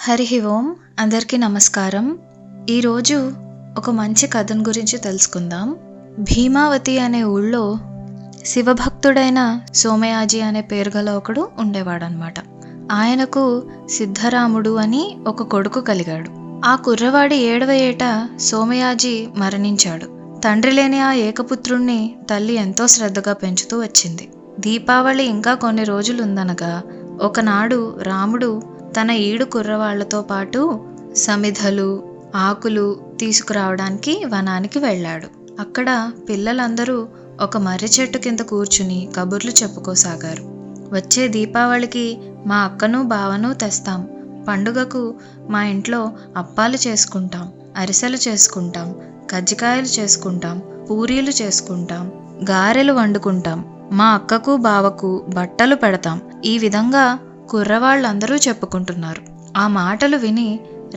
హరి ఓం. అందరికీ నమస్కారం. ఈరోజు ఒక మంచి కథను గురించి తెలుసుకుందాం. భీమావతి అనే ఊళ్ళో శివభక్తుడైన సోమయాజి అనే పేరు గల ఒకడు ఉండేవాడనమాట. ఆయనకు సిద్ధరాముడు అని ఒక కొడుకు కలిగాడు. ఆ కుర్రవాడి 7వ ఏట సోమయాజి మరణించాడు. తండ్రి లేని ఆ ఏకపుత్రుణ్ణి తల్లి ఎంతో శ్రద్ధగా పెంచుతూ వచ్చింది. దీపావళి ఇంకా కొన్ని రోజులుందనగా ఒకనాడు రాముడు తన ఈడు కుర్రవాళ్లతో పాటు సమిధలు, ఆకులు తీసుకురావడానికి వనానికి వెళ్ళాడు. అక్కడ పిల్లలందరూ ఒక మర్రి చెట్టు కింద కూర్చుని కబుర్లు చెప్పుకోసాగారు. వచ్చే దీపావళికి మా అక్కను బావను తెస్తాం, పండుగకు మా ఇంట్లో అప్పాలు చేసుకుంటాం, అరిసెలు చేసుకుంటాం, కజ్జికాయలు చేసుకుంటాం, పూరీలు చేసుకుంటాం, గారెలు వండుకుంటాం, మా అక్కకు బావకు బట్టలు పెడతాం. ఈ విధంగా కుర్రవాళ్ళందరూ చెప్పుకుంటున్నారు. ఆ మాటలు విని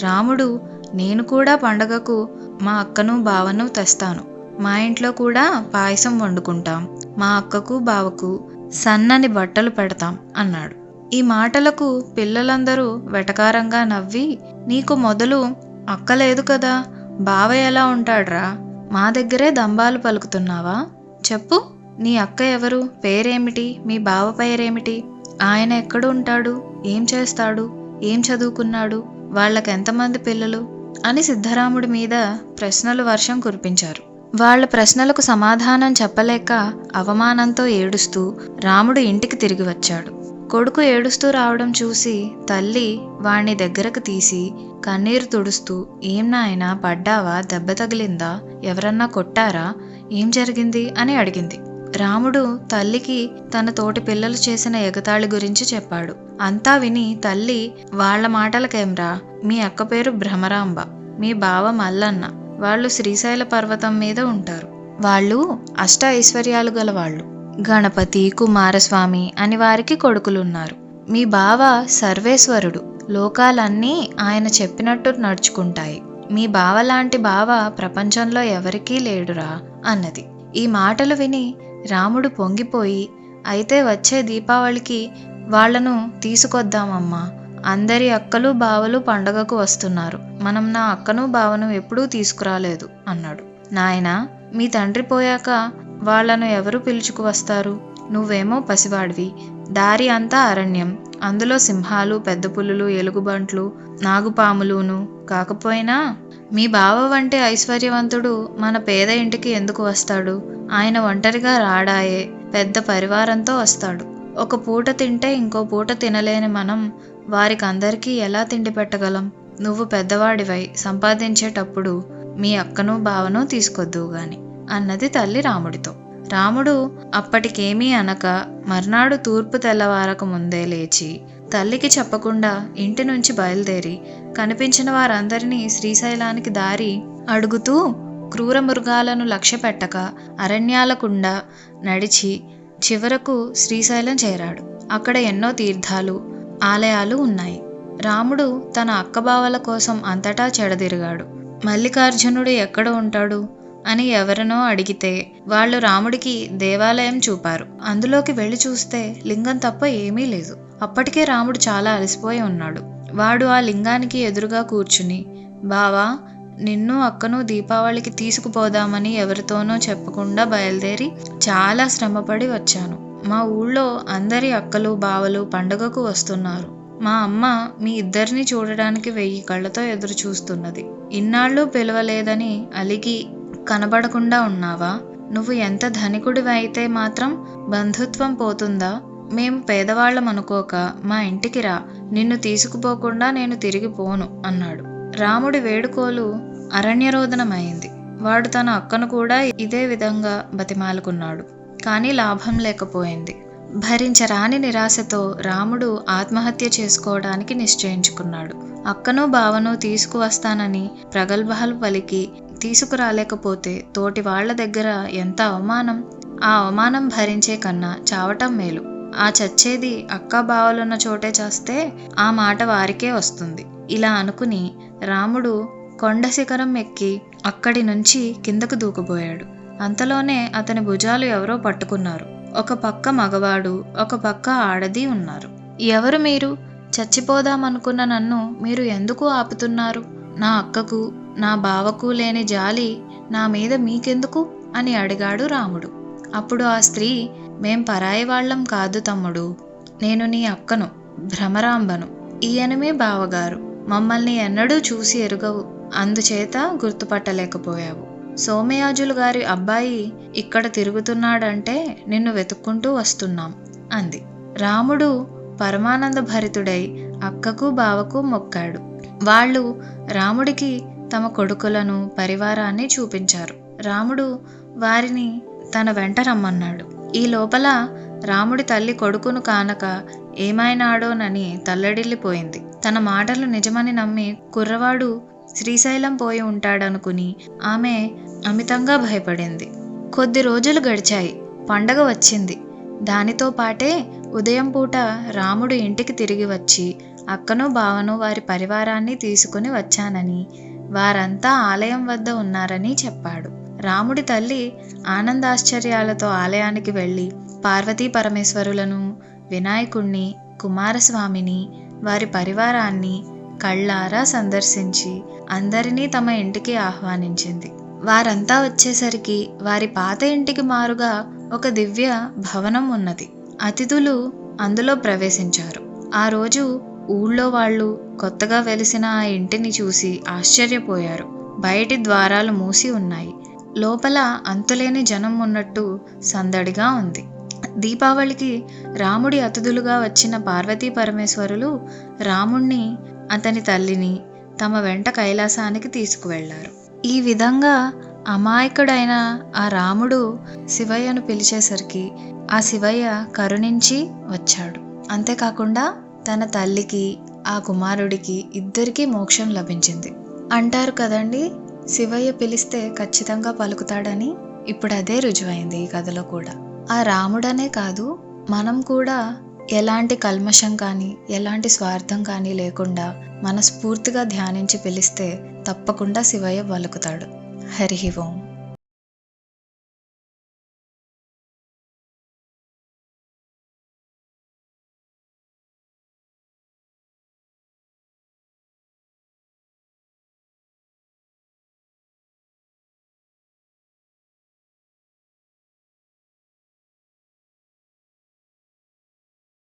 రాముడు, నేను కూడా పండగకు మా అక్కను బావను తెస్తాను, మా ఇంట్లో కూడా పాయసం వండుకుంటాం, మా అక్కకు బావకు సన్నని బట్టలు పెడతాం అన్నాడు. ఈ మాటలకు పిల్లలందరూ వెటకారంగా నవ్వి, నీకు మొదలు అక్క లేదు కదా, బావ ఎలా ఉంటాడ్రా, మా దగ్గరే దంబాలు పలుకుతున్నావా, చెప్పు, నీ అక్క ఎవరు, పేరేమిటి, మీ బావ పేరేమిటి, ఆయన ఎక్కడ ఉంటాడు, ఏం చేస్తాడు, ఏం చదువుకున్నాడు, వాళ్ళకెంతమంది పిల్లలు అని సిద్ధరాముడి మీద ప్రశ్నలు వర్షం కురిపించారు. వాళ్ళ ప్రశ్నలకు సమాధానం చెప్పలేక అవమానంతో ఏడుస్తూ రాముడు ఇంటికి తిరిగి వచ్చాడు. కొడుకు ఏడుస్తూ రావడం చూసి తల్లి వాణ్ణి దగ్గరకు తీసి కన్నీరు తుడుస్తూ, ఏం నాయనా, పడ్డావా, దెబ్బ తగిలిందా, ఎవరన్నా కొట్టారా, ఏం జరిగింది అని అడిగింది. రాముడు తల్లికి తన తోటి పిల్లలు చేసిన ఎగతాళి గురించి చెప్పాడు. అంతా విని తల్లి, వాళ్ల మాటలకేమ్రా, మీ అక్క పేరు భ్రమరాంబ, మీ బావ మల్లన్న, వాళ్ళు శ్రీశైల పర్వతం మీద ఉంటారు, వాళ్ళు అష్ట ఐశ్వర్యాలు గలవాళ్ళు, గణపతి, కుమారస్వామి అని వారికి కొడుకులున్నారు, మీ బావ సర్వేశ్వరుడు, లోకాలన్నీ ఆయన చెప్పినట్టు నడుచుకుంటాయి, మీ బావ లాంటి బావ ప్రపంచంలో ఎవరికీ లేడురా అన్నది. ఈ మాటలు విని రాముడు పొంగిపోయి, అయితే వచ్చే దీపావళికి వాళ్లను తీసుకొద్దామమ్మా, అందరి అక్కలు బావలు పండగకు వస్తున్నారు, మనం నా అక్కను బావను ఎప్పుడూ తీసుకురాలేదు అన్నాడు. నాయనా, మీ తండ్రి పోయాక వాళ్లను ఎవరు పిలుచుకు వస్తారు, నువ్వేమో పసివాడివి, దారి అంతా అరణ్యం, అందులో సింహాలు, పెద్ద పులులు, ఎలుగుబంట్లు, నాగుపాములును, కాకపోయినా మీ బావ వంటి ఐశ్వర్యవంతుడు మన పేద ఇంటికి ఎందుకు వస్తాడు, ఆయన ఒంటరిగా రాడాయే, పెద్ద పరివారంతో వస్తాడు, ఒక పూట తింటే ఇంకో పూట తినలేని మనం వారికందరికీ ఎలా తిండి పెట్టగలం, నువ్వు పెద్దవాడివై సంపాదించేటప్పుడు మీ అక్కను బావను తీసుకొద్దువు గాని అన్నది తల్లి రాముడితో. రాముడు అప్పటికేమీ అనక మర్నాడు తూర్పు తెల్లవారక ముందే లేచి తల్లికి చెప్పకుండా ఇంటి నుంచి బయలుదేరి కనిపించిన వారందరినీ శ్రీశైలానికి దారి అడుగుతూ క్రూర మృగాలను లక్ష్య పెట్టక అరణ్యాలకుండా నడిచి చివరకు శ్రీశైలం చేరాడు. అక్కడ ఎన్నో తీర్థాలు, ఆలయాలు ఉన్నాయి. రాముడు తన అక్కబావల కోసం అంతటా చెడదిరిగాడు. మల్లికార్జునుడు ఎక్కడ ఉంటాడు అని ఎవరినో అడిగితే వాళ్ళు రాముడికి దేవాలయం చూపారు. అందులోకి వెళ్ళి చూస్తే లింగం తప్ప ఏమీ లేదు. అప్పటికే రాముడు చాలా అలసిపోయి ఉన్నాడు. వాడు ఆ లింగానికి ఎదురుగా కూర్చుని, బావా, నిన్ను అక్కను దీపావళికి తీసుకుపోదామని ఎవరితోనో చెప్పకుండా బయలుదేరి చాలా శ్రమపడి వచ్చాను. మా ఊళ్ళో అందరి అక్కలు బావలు పండుగకు వస్తున్నారు. మా అమ్మ మీ ఇద్దరిని చూడడానికి 1000 కళ్ళతో ఎదురు చూస్తున్నది. ఇన్నాళ్ళు పిలవలేదని అలిగి కనబడకుండా ఉన్నావా? నువ్వు ఎంత ధనికుడివి అయితే మాత్రం బంధుత్వం పోతుందా? మేము పేదవాళ్ళం అనుకోక మా ఇంటికి రా, నిన్ను తీసుకుపోకుండా నేను తిరిగి పోను అన్నాడు. రాముడి వేడుకోలు అరణ్యరోదనమైంది. వాడు తన అక్కను కూడా ఇదే విధంగా బతిమాలుకున్నాడు. కానీ లాభం లేకపోయింది. భరించరాని నిరాశతో రాముడు ఆత్మహత్య చేసుకోవడానికి నిశ్చయించుకున్నాడు. అక్కను బావను తీసుకువస్తానని ప్రగల్భాలు పలికి తీసుకురాలేకపోతే తోటి వాళ్ల దగ్గర ఎంత అవమానం! ఆ అవమానం భరించే కన్నా చావటం మేలు. ఆ చచ్చేది అక్క బావలున్న చోటే చేస్తే ఆ మాట వారికే వస్తుంది. ఇలా అనుకుని రాముడు కొండ శిఖరం ఎక్కి అక్కడి నుంచి కిందకు దూకబోయాడు. అంతలోనే అతని భుజాలు ఎవరో పట్టుకున్నారు. ఒక పక్క మగవాడు, ఒక పక్క ఆడది ఉన్నారు. ఎవరు మీరు? చచ్చిపోదామనుకున్న నన్ను మీరు ఎందుకు ఆపుతున్నారు? నా అక్కకు నా బావకు లేని జాలి నా మీద మీకెందుకు అని అడిగాడు రాముడు. అప్పుడు ఆ స్త్రీ, మేం పరాయి వాళ్ళం కాదు తమ్ముడు, నేను నీ అక్కను, భ్రమరాంబను. ఈయనమే బావగారు. మమ్మల్ని ఎన్నడూ చూసి ఎరుగవు, అందుచేత గుర్తుపట్టలేకపోయావు. సోమయాజులు గారి అబ్బాయి ఇక్కడ తిరుగుతున్నాడంటే నిన్ను వెతుక్కుంటూ వస్తున్నాం అంది. రాముడు పరమానంద భరితుడై అక్కకు బావకు మొక్కాడు. వాళ్ళు రాముడికి తమ కొడుకులను పరివారాన్ని చూపించారు. రాముడు వారిని తన వెంట రమ్మన్నాడు. ఈ లోపల రాముడి తల్లి కొడుకును కానక ఏమైనాడోనని తల్లడిల్లిపోయింది. తన మాటలు నిజమని నమ్మి కుర్రవాడు శ్రీశైలం పోయి ఉంటాడనుకుని ఆమె అమితంగా భయపడింది. కొద్ది రోజులు గడిచాయి. పండగ వచ్చింది. దానితో పాటే ఉదయం పూట రాముడు ఇంటికి తిరిగి వచ్చి అక్కను బావను వారి పరివారాన్ని తీసుకుని వచ్చానని, వారంతా ఆలయం వద్ద ఉన్నారని చెప్పాడు. రాముడి తల్లి ఆనందాశ్చర్యాలతో ఆలయానికి వెళ్ళి పార్వతీ పరమేశ్వరులను, వినాయకుణ్ణి, కుమారస్వామిని, వారి పరివారాన్ని కళ్ళారా సందర్శించి అందరినీ తమ ఇంటికి ఆహ్వానించింది. వారంతా వచ్చేసరికి వారి పాత ఇంటికి మారుగా ఒక దివ్య భవనం ఉన్నది. అతిథులు అందులో ప్రవేశించారు. ఆ రోజు ఊళ్ళో వాళ్ళు కొత్తగా వెలిసిన ఆ ఇంటిని చూసి ఆశ్చర్యపోయారు. బయటి ద్వారాలు మూసి ఉన్నాయి. లోపల అంతులేని జనం ఉన్నట్టు సందడిగా ఉంది. దీపావళికి రాముడి అతిథులుగా వచ్చిన పార్వతీ పరమేశ్వరులు రాముణ్ణి, అతని తల్లిని తమ వెంట కైలాసానికి తీసుకువెళ్లారు. ఈ విధంగా అమాయకుడైన ఆ రాముడు శివయ్యను పిలిచేసరికి ఆ శివయ్య కరుణించి వచ్చాడు. అంతేకాకుండా తన తల్లికి, ఆ కుమారుడికి ఇద్దరికీ మోక్షం లభించింది. అంటారు కదండి, శివయ్య పిలిస్తే ఖచ్చితంగా పలుకుతాడని. ఇప్పుడు అదే రుజువైంది ఈ కథలో కూడా. ఆ రాముడనే కాదు, మనం కూడా ఎలాంటి కల్మషం కానీ ఎలాంటి స్వార్థం కానీ లేకుండా మనస్ఫూర్తిగా ధ్యానించి పిలిస్తే తప్పకుండా శివయ్య పలుకుతాడు. హరి ఓం.